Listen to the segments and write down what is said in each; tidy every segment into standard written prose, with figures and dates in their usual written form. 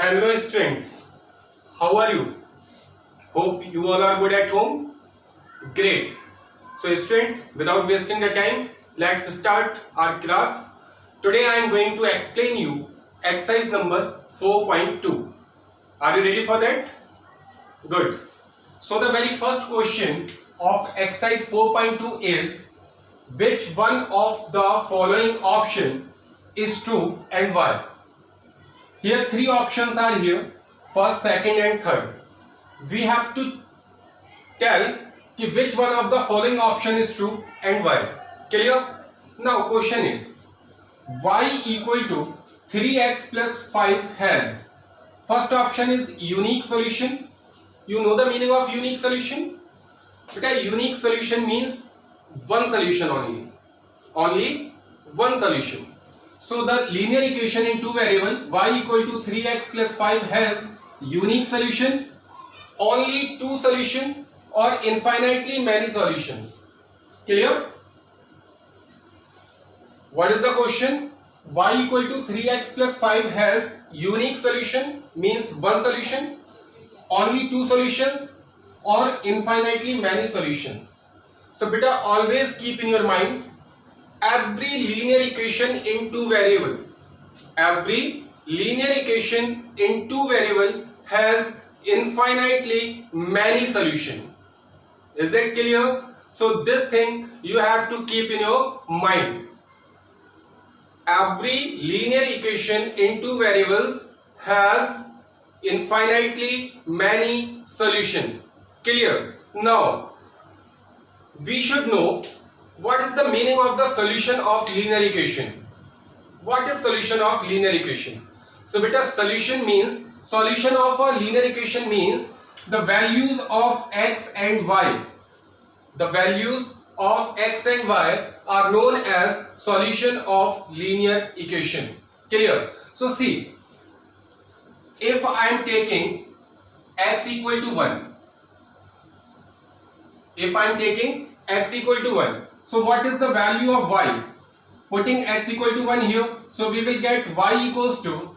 Hello students, how are you? Hope you all are good at home. Great. So students, without wasting the time, let's start our class. Today I am going to explain you exercise number 4.2. Are you ready for that? Good. So the very first question of exercise 4.2 is, which one of the following option is true and why? Here three options are here, first, second and third. We have to tell which one of the following option is true and why. Clear? Now question is, y equal to 3x plus 5 has, first option is unique solution. You know the meaning of unique solution? Because unique solution means one solution only. Only one solution. So the linear equation in two variable y equal to 3x plus 5 has unique solution, only two solution, or infinitely many solutions. Clear? What is the question? Y equal to 3x plus 5 has unique solution means one solution, only two solutions, or infinitely many solutions. So beta, always keep in your mind, every linear equation in two variable, every linear equation in two variable has infinitely many solution. Is it clear? So this thing you have to keep in your mind. Every linear equation in two variables has infinitely many solutions. Clear? Now we should know what is the meaning of the solution of linear equation. What is solution of linear equation? So beta, solution means, solution of a linear equation means the values of x and y. The values of x and y are known as solution of linear equation. Clear? So see, if I am taking x equal to 1, if I am taking x equal to 1, so what is the value of y? Putting x equal to 1 here, so we will get y equals to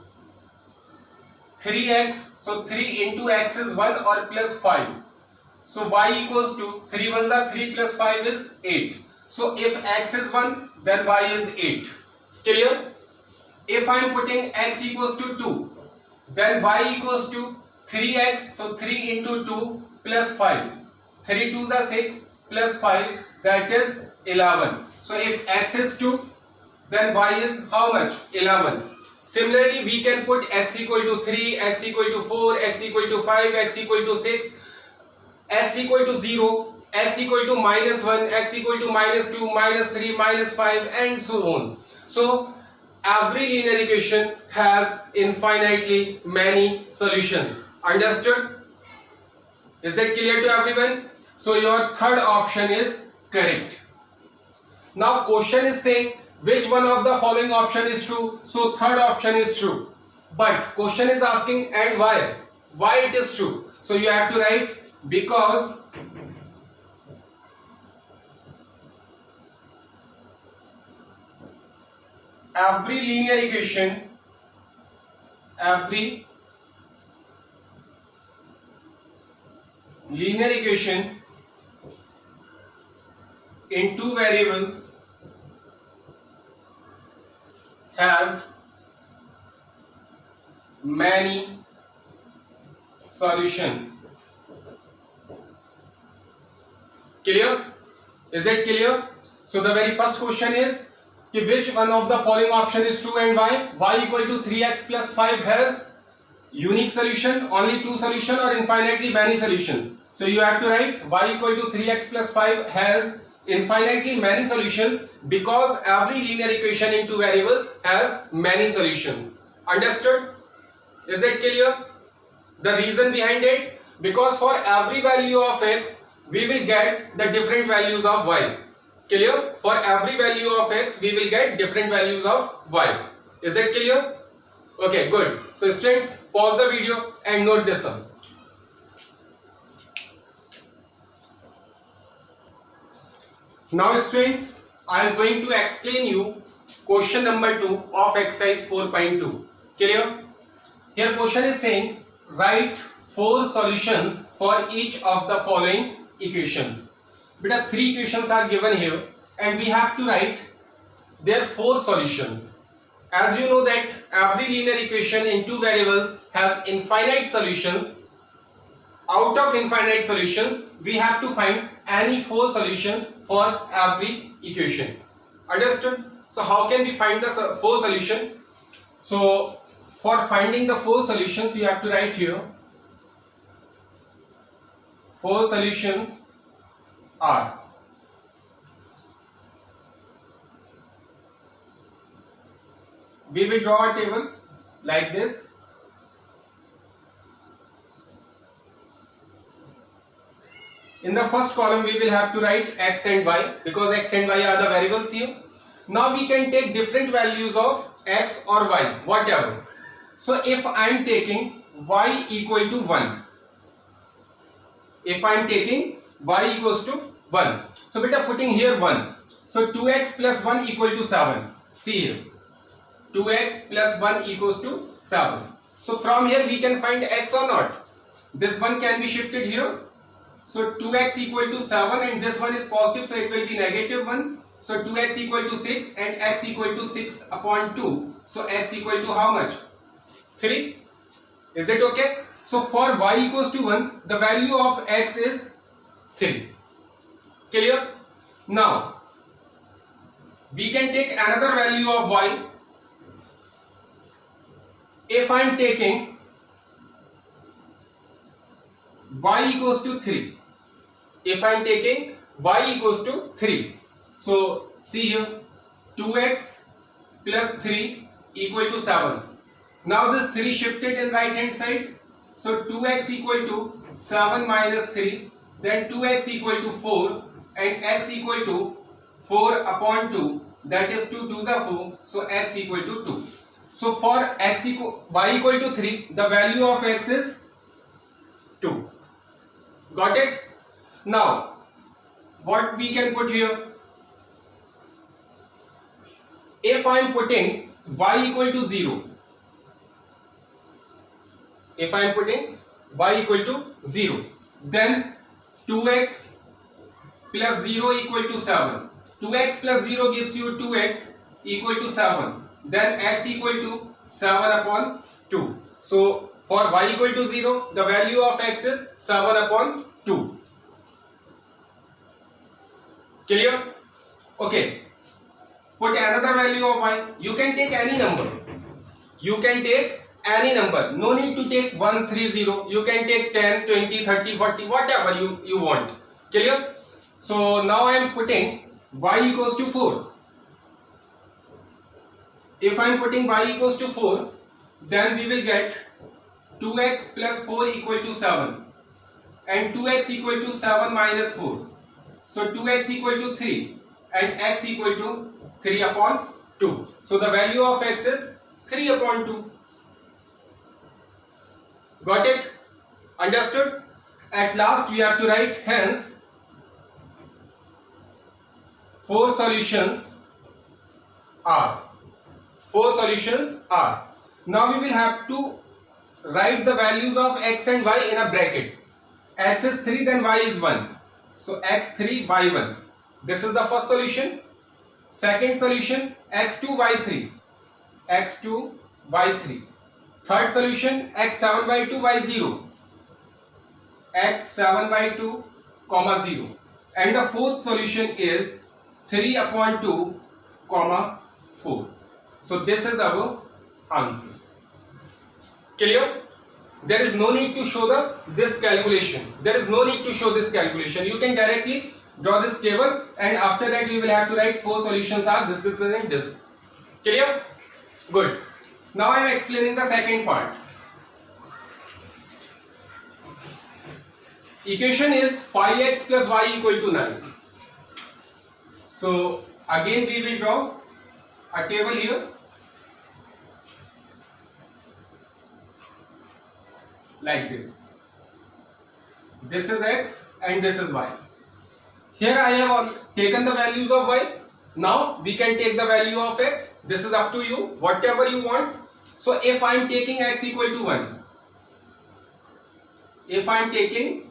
3x, so 3 into x is 1 or plus 5. So y equals to 3 ones are 3 plus 5 is 8. So if x is 1, then y is 8. Clear? If I am putting x equals to 2, then y equals to 3x, so 3 into 2 plus 5. 3 2s are 6 plus 5, that is 11. So if x is 2, then y is how much? 11. Similarly, we can put x equal to 3, x equal to 4, x equal to 5, x equal to 6, x equal to 0, x equal to minus 1, x equal to minus 2, minus 3, minus 5, and so on. So every linear equation has infinitely many solutions. Understood? Is it clear to everyone? So your third option is correct. Now question is saying which one of the following option is true. So third option is true. But question is asking and why? Why it is true? So you have to write because every linear equation in two variables has many solutions. Clear? Is it clear? So the very first question is, which one of the following option is true and why? Y equal to 3x plus 5 has unique solution, only two solution, or infinitely many solutions. So you have to write y equal to 3x plus 5 has infinitely many solutions because every linear equation in two variables has many solutions. Understood? Is it clear? The reason behind it, because for every value of x we will get the different values of y. Clear? For every value of x we will get different values of y. Is it clear? Okay, good. So students, pause the video and note this one. Now students, I am going to explain you question number 2 of exercise 4.2. Clear? Here question is saying write 4 solutions for each of the following equations. Beta 3 equations are given here and we have to write their 4 solutions. As you know that every linear equation in 2 variables has infinite solutions. Out of infinite solutions, we have to find any 4 solutions for every equation. Understood? So how can we find the 4 solution? So for finding the 4 solutions, you have to write here 4 solutions are. We will draw a table like this. In the first column we will have to write x and y because x and y are the variables here. Now we can take different values of x or y, whatever. So if I am taking y equal to 1, if I am taking y equals to 1, so beta putting here 1, so 2x plus 1 equal to 7. See here, 2x plus 1 equals to 7. So from here we can find x or not. This one can be shifted here. So 2x equal to 7 and this one is positive, so it will be negative 1. So 2x equal to 6 and x equal to 6 upon 2. So x equal to how much? 3. Is it okay? So for y equals to 1, the value of x is 3. Clear? Now, we can take another value of y. If I am taking y equals to 3. If I am taking y equals to 3. So see here, 2x plus 3 equal to 7. Now this 3 shifted in right hand side. So 2x equal to 7 minus 3. Then 2x equal to 4 and x equal to 4 upon 2. That is 2 2s are 4. So x equal to 2. So for y equal to 3, the value of x is 2. Got it? Now, what we can put here? If I am putting y equal to 0, if I am putting y equal to 0, then 2x plus 0 equal to 7. 2x plus 0 gives you 2x equal to 7. Then x equal to 7 upon 2. So for y equal to 0, the value of x is 7 upon 2. Clear? Okay. Put another value of y. You can take any number. You can take any number. No need to take 1, 3, 0. You can take 10, 20, 30, 40, whatever you want. Clear? So now I am putting y equals to 4. If I am putting y equals to 4, then we will get 2x plus 4 equal to 7 and 2x equal to 7 minus 4. So 2x equal to 3 and x equal to 3 upon 2. So the value of x is 3 upon 2. Got it? Understood? At last we have to write hence 4 solutions are. 4 solutions are. Now we will have to write the values of x and y in a bracket. X is 3, then y is 1. So x3, y1. This is the first solution. Second solution, x2, y3. x2, y3. Third solution, x7, y2, y0. x7, y2, comma 0. And the fourth solution is 3 upon 2, comma 4. So this is our answer. Clear? There is no need to show this calculation. There is no need to show this calculation. You can directly draw this table and after that you will have to write 4 solutions are this and this. Clear? Good. Now I am explaining the second part. Equation is pi x plus y equal to 9. So again we will draw a table here. Like this. This is x and this is y. Here I have taken the values of y. Now we can take the value of x. This is up to you. Whatever you want. So if I am taking x equal to 1, if I am taking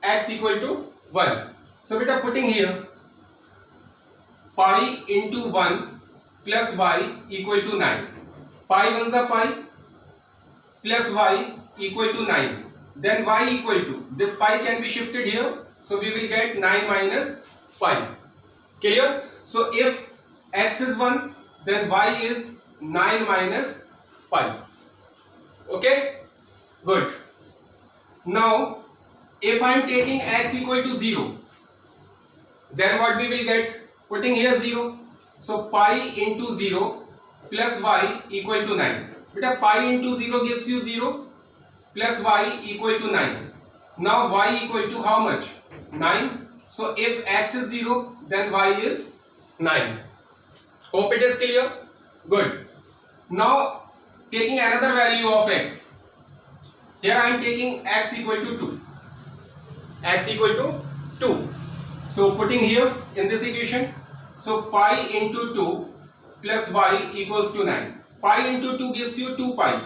x equal to 1, so beta putting here pi into 1 plus y equal to 9. Pi 1s are pi plus y equal to 9. Then y equal to, this pi can be shifted here, so we will get 9 minus pi. Clear? So if x is 1, then y is 9 minus pi. Okay? Good. Now if I am taking x equal to 0, then what we will get? Putting here 0, so pi into 0 plus y equal to 9. Beta pi into 0 gives you 0 plus y equal to 9. Now y equal to how much? 9. So if x is 0, then y is 9. Hope it is clear. Good. Now taking another value of x. Here I am taking x equal to 2. X equal to 2. So putting here in this equation, so pi into 2 plus y equals to 9. Pi into 2 gives you 2 pi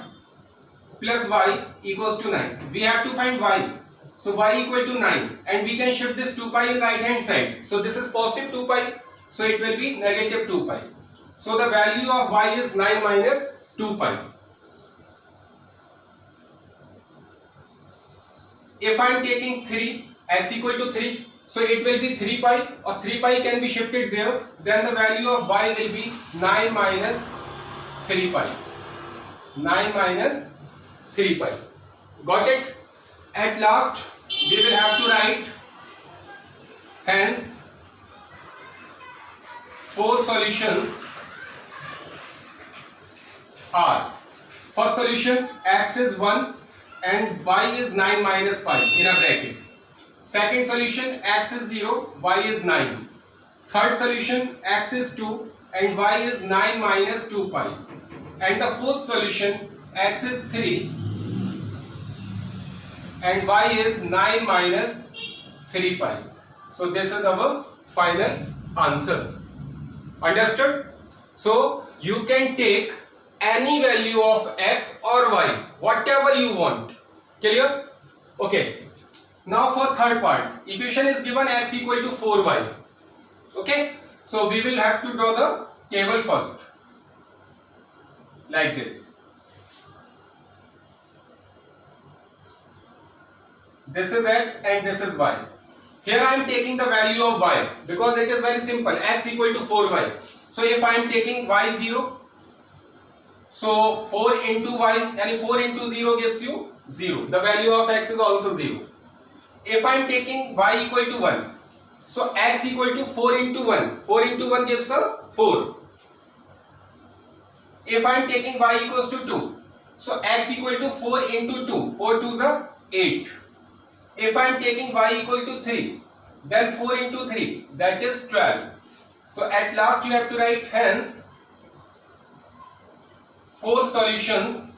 plus y equals to 9. We have to find y. So y equal to 9, and we can shift this 2 pi in right hand side. So this is positive 2 pi, so it will be negative 2 pi. So the value of y is 9 minus 2 pi. If I am taking 3, x equal to 3, so it will be 3 pi, or 3 pi can be shifted there, then the value of y will be 9 minus 3 pi. 9 minus 3 pi. Got it? At last we will have to write, hence 4 solutions are, first solution x is 1 and y is 9 minus pi in a bracket. Second solution x is 0, y is 9. Third solution x is 2 and y is 9 minus 2 pi. And the fourth solution x is 3 and y is 9 minus 3 pi. So this is our final answer. Understood? So you can take any value of x or y, whatever you want. Clear? Okay. Now for third part, equation is given x equal to 4y. Okay. So we will have to draw the table first. Like this. This is x and this is y. Here I am taking the value of y because it is very simple. X equal to 4y. So if I am taking y 0, so 4 into y, and 4 into 0 gives you 0. The value of x is also 0. If I am taking y equal to 1, so x equal to 4 into 1. 4 into 1 gives a 4. If I am taking y equals to 2, so x equal to 4 into 2. 4 2s are 8. If I am taking y equal to 3, then 4 into 3, that is 12. So at last you have to write, hence 4 solutions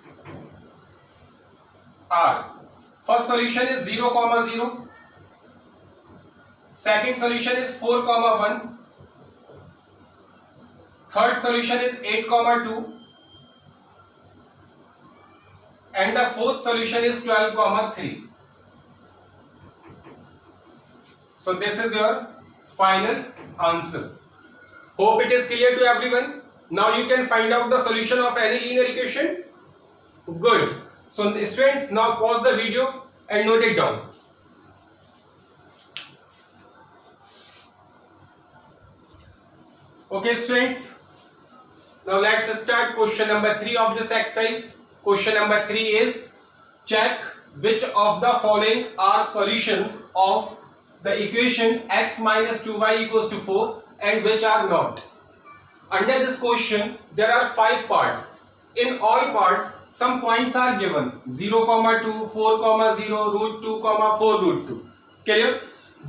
are, first solution is 0, 0. Second solution is 4, 1. Third solution is 8, 2. And the fourth solution is 12, 3. So this is your final answer. Hope it is clear to everyone. Now you can find out the solution of any linear equation. Good. So students, now pause the video and note it down. Okay students, now let's start question number 3 of this exercise. Question number 3 is, check which of the following are solutions of the equation x minus 2y equals to 4 and which are not. Under this question there are 5 parts. In all parts some points are given, 0, 2, 4, 0, root 2, 4, root 2. Clear?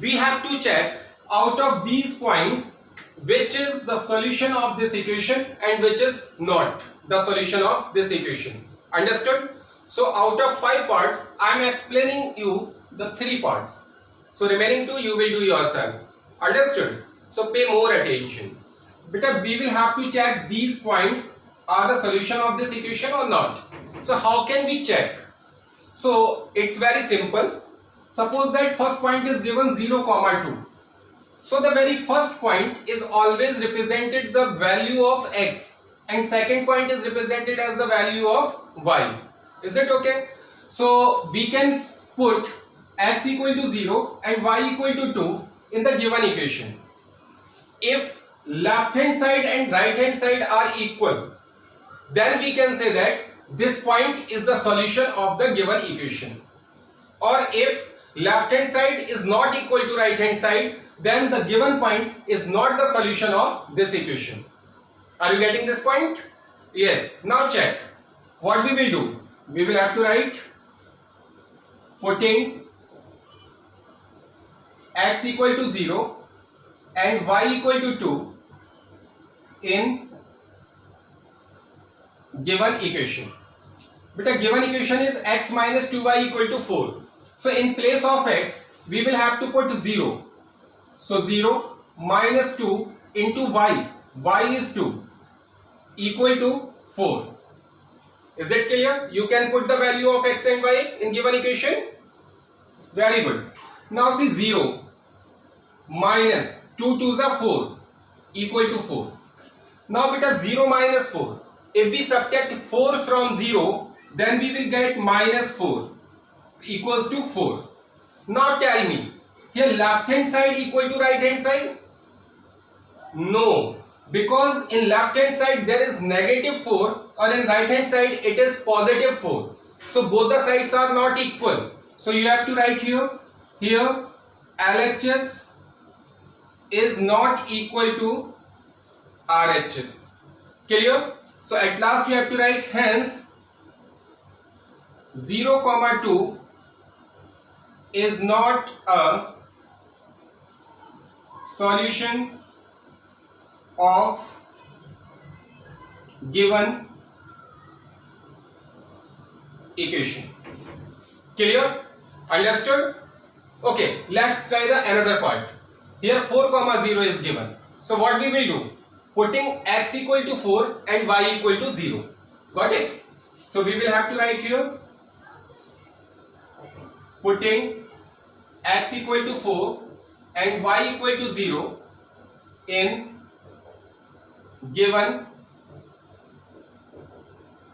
We have to check out of these points which is the solution of this equation and which is not the solution of this equation. Understood? So out of 5 parts I am explaining you the 3 parts. So remaining 2 you will do yourself. Understood? So pay more attention. Because we will have to check these points are the solution of this equation or not. So how can we check? So it's very simple. Suppose that first point is given 0, 2. So the very first point is always represented the value of x and second point is represented as the value of y. Is it okay? So we can put x equal to 0 and y equal to 2 in the given equation. If left hand side and right hand side are equal, then we can say that this point is the solution of the given equation. Or if left hand side is not equal to right hand side, then the given point is not the solution of this equation. Are you getting this point? Yes. Now check. What we will do? We will have to write putting x equal to 0 and y equal to 2 in given equation. But a given equation is x minus 2y equal to 4. So in place of x, we will have to put 0. So 0 minus 2 into y is 2, equal to 4. Is it clear? You can put the value of x and y in given equation. Very good. Now see 0 minus 2 2s are 4, equal to 4. Now beta 0 minus 4. If we subtract 4 from 0, then we will get minus 4 equals to 4. Now tell me, here left hand side equal to right hand side? No, because in left hand side there is negative 4 or in right hand side it is positive 4. So both the sides are not equal. So you have to write here LHS is not equal to RHS. Clear? So at last you have to write hence 0, 2 is not a solution of given equation. Clear? Understood? Okay, let's try the another part. Here 4, 0 is given. So what we will do? Putting x equal to 4 and y equal to 0. Got it? So we will have to write here putting x equal to 4 and y equal to 0 in given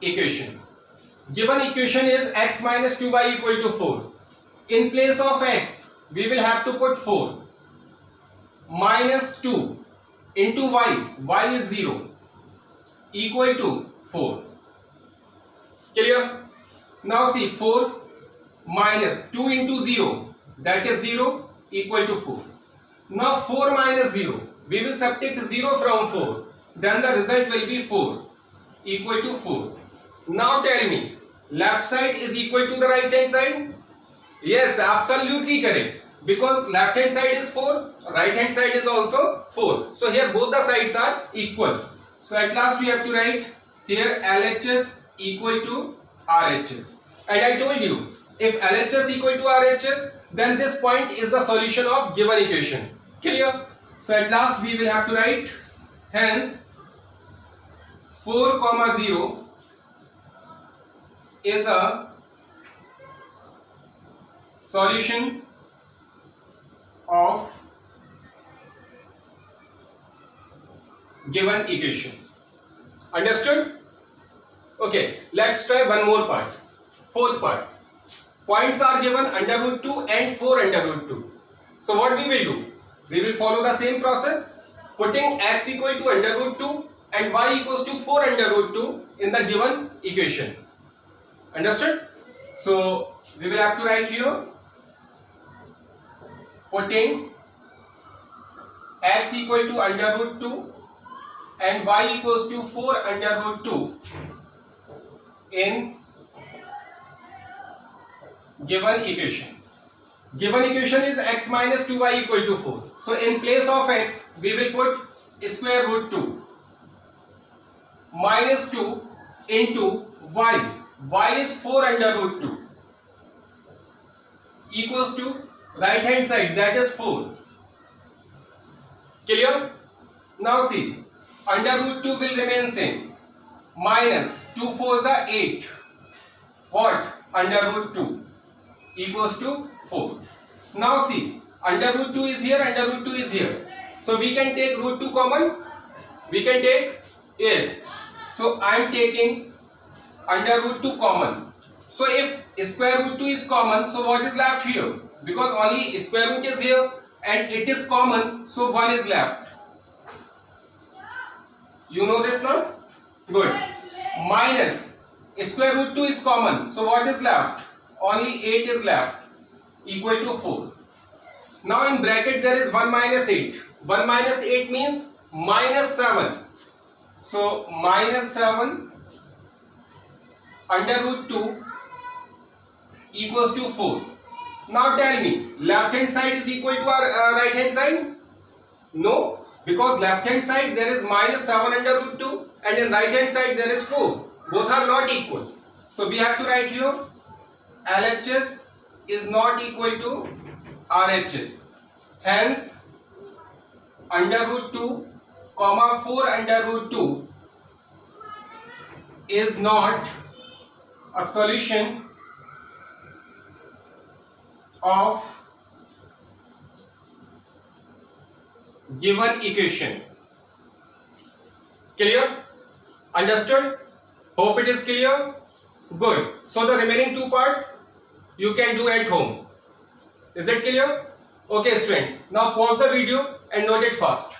equation. Given equation is x minus 2y equal to 4. In place of x, we will have to put 4 minus 2 into y is 0, equal to 4. Clear? Now see 4 minus 2 into 0, that is 0, equal to 4. Now 4 minus 0, we will subtract 0 from 4, then the result will be 4, equal to 4. Now tell me, left side is equal to the right hand side? Yes, absolutely correct. Because left hand side is 4, right hand side is also 4. So here both the sides are equal. So at last we have to write here LHS equal to RHS. And I told you, if LHS equal to RHS, then this point is the solution of given equation. Clear? So at last we will have to write hence 4, 0 is a solution of given equation. Understood? Okay, let's try one more part. Fourth part. Points are given under root 2 and 4 under root 2. So what we will do? We will follow the same process, putting x equal to under root 2 and y equals to 4 under root 2 in the given equation. Understood? So we will have to write here putting x equal to under root 2 and y equals to 4 under root 2 in given equation. Given equation is x minus 2y equal to 4. So in place of x, we will put square root 2 minus 2 into y. Y is 4 under root 2 equals to right hand side, that is 4. Clear? Now see, under root 2 will remain same. minus 2 4s are 8. What? Under root 2 equals to 4. Now see, under root 2 is here, under root 2 is here. So we can take root 2 common. We can take, yes. So I am taking under root 2 common. So if square root 2 is common, so what is left here? Because only square root is here and it is common, so 1 is left. You know this now? Good. Minus square root 2 is common, so what is left? Only 8 is left, equal to 4. Now in bracket there is 1 minus 8. 1 minus 8 means minus 7. So minus 7 under root 2 equals to 4. Now tell me, left hand side is equal to our right hand side? No, because left hand side there is minus 7 under root 2 and in right hand side there is 4. Both are not equal. So we have to write here LHS is not equal to RHS. Hence under root 2 comma 4 under root 2 is not a solution of given equation. Clear? Understood? Hope it is clear. Good. So the remaining two parts you can do at home. Is it clear? Okay students, now pause the video and note it fast.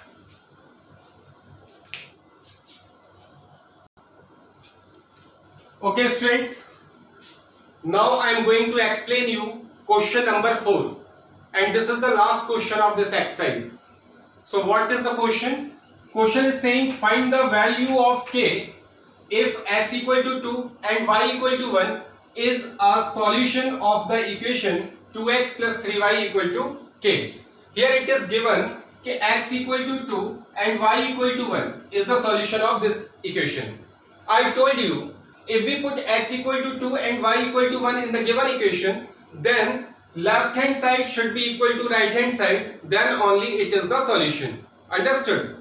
Okay students, now I am going to explain you question number 4 and this is the last question of this exercise. So what is the question? Question is saying find the value of k if x equal to 2 and y equal to 1 is a solution of the equation 2x plus 3y equal to k. Here it is given कि x equal to 2 and y equal to 1 is the solution of this equation. I told you if we put x equal to 2 and y equal to 1 in the given equation, then left hand side should be equal to right hand side, then only it is the solution. Understood?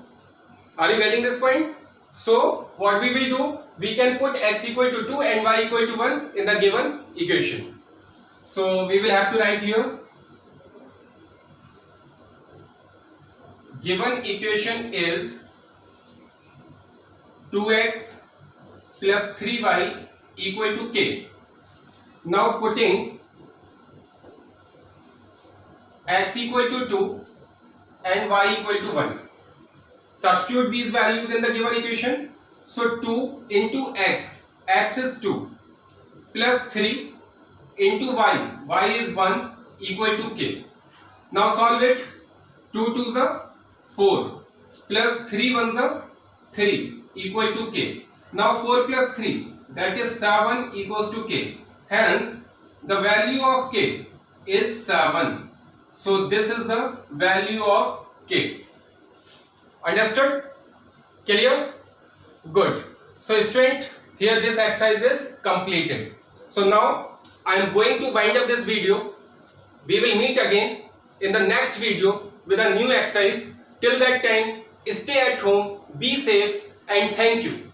Are you getting this point? So what we will do, we can put x equal to 2 and y equal to 1 in the given equation. So we will have to write here given equation is 2x plus 3y equal to k. Now putting x equal to 2 and y equal to 1. Substitute these values in the given equation. So 2 into x, x is 2, plus 3 into y is 1 equal to k. Now solve it. 2 2s are 4 plus 3 1s are 3 equal to k. Now 4 plus 3, that is 7 equals to k. Hence the value of k is 7. So this is the value of k. Understood? Clear? Good. So student, here this exercise is completed. So now I am going to wind up this video. We will meet again in the next video with a new exercise. Till that time, stay at home, be safe and thank you.